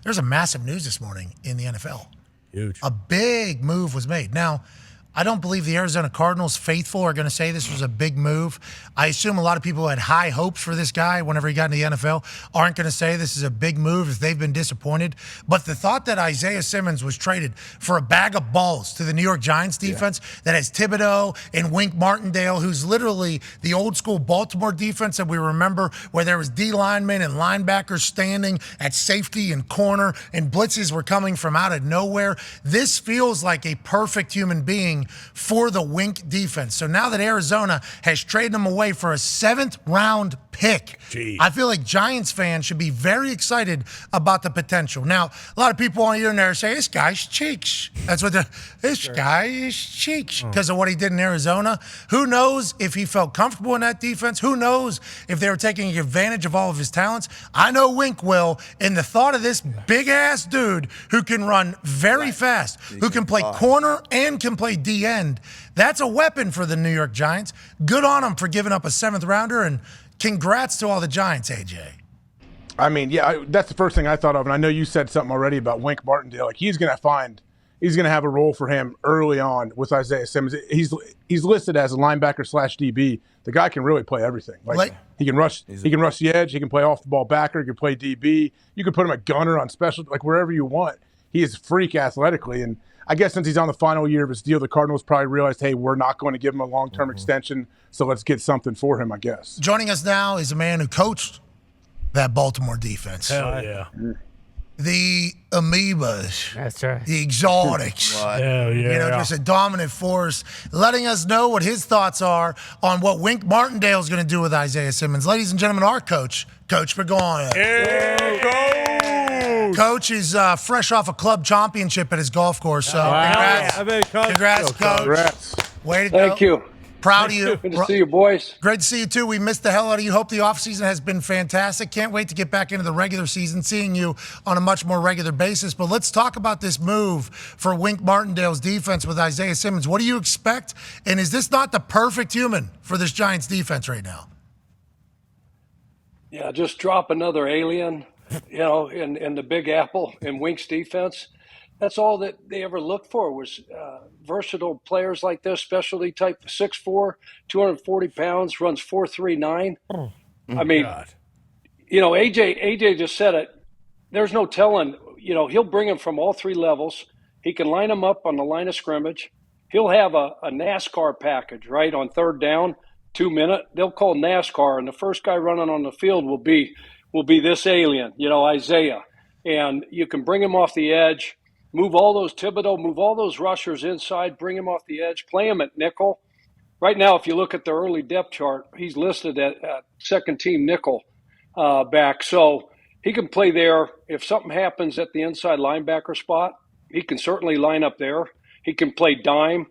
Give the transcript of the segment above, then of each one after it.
There's a massive news this morning in the NFL. Huge. A big move was made. Now, I don't believe the Arizona Cardinals faithful are going to say this was a big move. I assume a lot of people who had high hopes for this guy whenever he got into the NFL aren't going to say this is a big move if they've been disappointed. But the thought that Isaiah Simmons was traded for a bag of balls to the New York Giants defense that has Thibodeau and Wink Martindale, who's literally the old school Baltimore defense that we remember where there was D linemen and linebackers standing at safety and corner and blitzes were coming from out of nowhere. This feels like a perfect human being for the Wink defense. So now that Arizona has traded him away for a 7th round pick, I feel like Giants fans should be very excited about the potential. Now, a lot of people on the internet say, this guy's cheeks. That's what this guy is cheeks because of what he did in Arizona. Who knows if he felt comfortable in that defense? Who knows if they were taking advantage of all of his talents? I know Wink will. And the thought of this big-ass dude who can run very fast, who can play corner and can play D-end, that's a weapon for the New York Giants. Good on him for giving up a 7th rounder, and congrats to all the Giants, AJ. I mean, yeah, that's the first thing I thought of, and I know you said something already about Wink Martindale. Like he's going to have a role for him early on with Isaiah Simmons. He's listed as a linebacker / DB. The guy can really play everything. Like he can rush the edge. He can play off the ball backer. He can play DB. You can put him at gunner on special, like wherever you want. He is freak athletically, and I guess since he's on the final year of his deal, the Cardinals probably realized, hey, we're not going to give him a long-term extension, so let's get something for him, I guess. Joining us now is a man who coached that Baltimore defense. Hell yeah. The amoebas. That's right. The exotics. Hell yeah. Just a dominant force, letting us know what his thoughts are on what Wink Martindale is going to do with Isaiah Simmons. Ladies and gentlemen, our coach, Coach Burgoyne. Coach is fresh off a club championship at his golf course. So congrats, Coach. Congrats. Way to go. Thank you. Proud of you. Good to see you, boys. Great to see you, too. We missed the hell out of you. Hope the offseason has been fantastic. Can't wait to get back into the regular season, seeing you on a much more regular basis. But let's talk about this move for Wink Martindale's defense with Isaiah Simmons. What do you expect? And is this not the perfect human for this Giants defense right now? Yeah, just drop another alien, in the Big Apple in Wink's defense. That's all that they ever looked for was versatile players like this, specialty type, 6'4", 240 pounds, runs 4.39. I mean, AJ just said it. There's no telling. He'll bring him from all 3 levels. He can line them up on the line of scrimmage. He'll have a NASCAR package, right, on 3rd down, 2 minute. They'll call NASCAR, and the first guy running on the field will be this alien, Isaiah. And you can bring him off the edge. Move all those Thibodeau, move all those rushers inside, bring him off the edge, play him at nickel. Right now, if you look at the early depth chart, he's listed at second-team nickel back. So he can play there. If something happens at the inside linebacker spot, he can certainly line up there. He can play dime.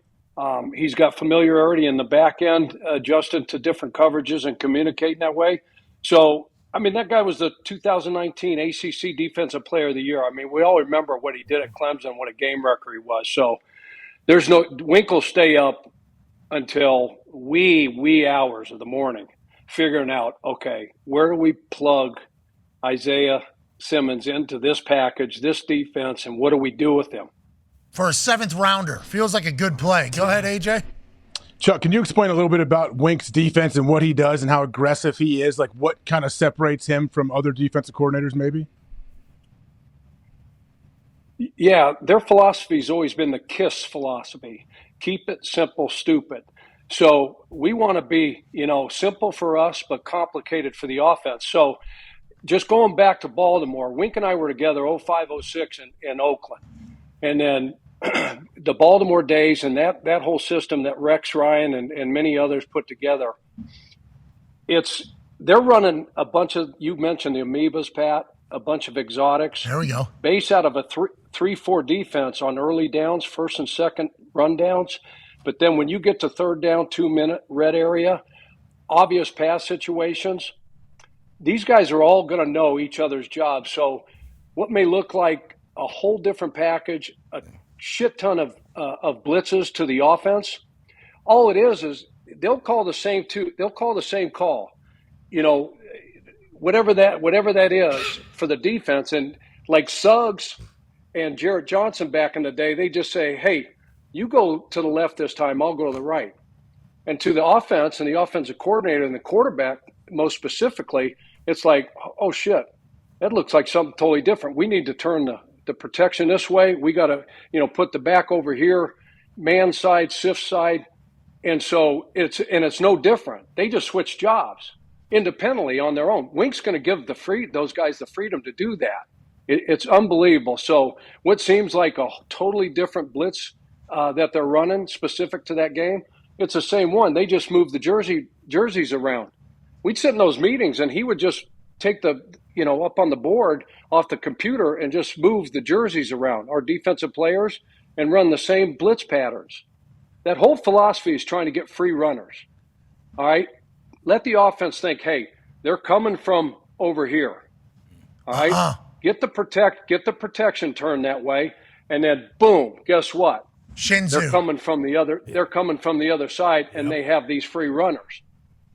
He's got familiarity in the back end, adjusting to different coverages and communicating that way. So, I mean, that guy was the 2019 ACC Defensive Player of the Year. I mean, we all remember what he did at Clemson, what a game wrecker he was. So Wink will stay up until wee hours of the morning figuring out, okay, where do we plug Isaiah Simmons into this package, this defense, and what do we do with him? For a 7th rounder. Feels like a good play. Go ahead, AJ. Chuck, can you explain a little bit about Wink's defense and what he does and how aggressive he is? Like what kind of separates him from other defensive coordinators maybe? Yeah, their philosophy's always been the KISS philosophy. Keep it simple, stupid. So we want to be, simple for us, but complicated for the offense. So just going back to Baltimore, Wink and I were together 05, 06 in Oakland. And then the Baltimore days and that whole system that Rex Ryan and many others put together, they're running a bunch of, you mentioned the amoebas, Pat, a bunch of exotics. There we go. Base out of a 3-4 defense on early downs, first and second run downs. But then when you get to 3rd down, 2-minute red area, obvious pass situations, these guys are all going to know each other's jobs. So what may look like a whole different package, a shit ton of blitzes to the offense. All it is they'll call the same call, whatever that is for the defense. And like Suggs and Jarrett Johnson back in the day, they just say, hey, you go to the left this time, I'll go to the right. And to the offense and the offensive coordinator and the quarterback, most specifically, it's like, oh, shit, that looks like something totally different. We need to turn the protection this way. We got to, put the back over here, man side, SIF side. And so it's no different. They just switch jobs independently on their own. Wink's going to give those guys the freedom to do that. It's unbelievable. So what seems like a totally different blitz that they're running specific to that game, it's the same one. They just moved the jerseys around. We'd sit in those meetings and he would just take up on the board off the computer and just move the jerseys around, our defensive players, and run the same blitz patterns. That whole philosophy is trying to get free runners. All right? Let the offense think, hey, they're coming from over here. All right? Get the protection turned that way, and then boom, guess what? Shinzu. They're coming from the other side, and they have these free runners.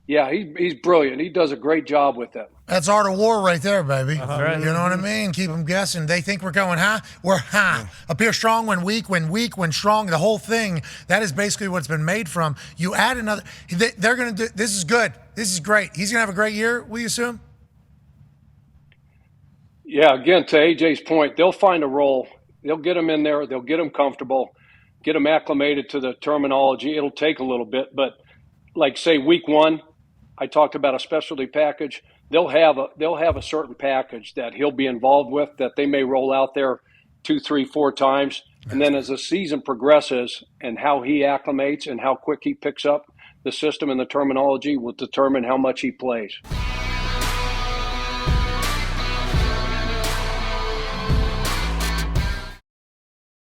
Yeah, he's brilliant. He does a great job with it. That's art of war right there, baby. You know what I mean? Keep them guessing. They think we're going high. We're high. Appear strong when weak, when strong. The whole thing, that is basically what it's been made from. You add another. They're going to do. This is good. This is great. He's going to have a great year, we assume? Yeah, again, to AJ's point, they'll find a role. They'll get him in there. They'll get him comfortable, get him acclimated to the terminology. It'll take a little bit, but like say week 1, I talked about a specialty package. They'll have a certain package that he'll be involved with that they may roll out there 2, 3, 4 times. And then as the season progresses and how he acclimates and how quick he picks up the system and the terminology will determine how much he plays.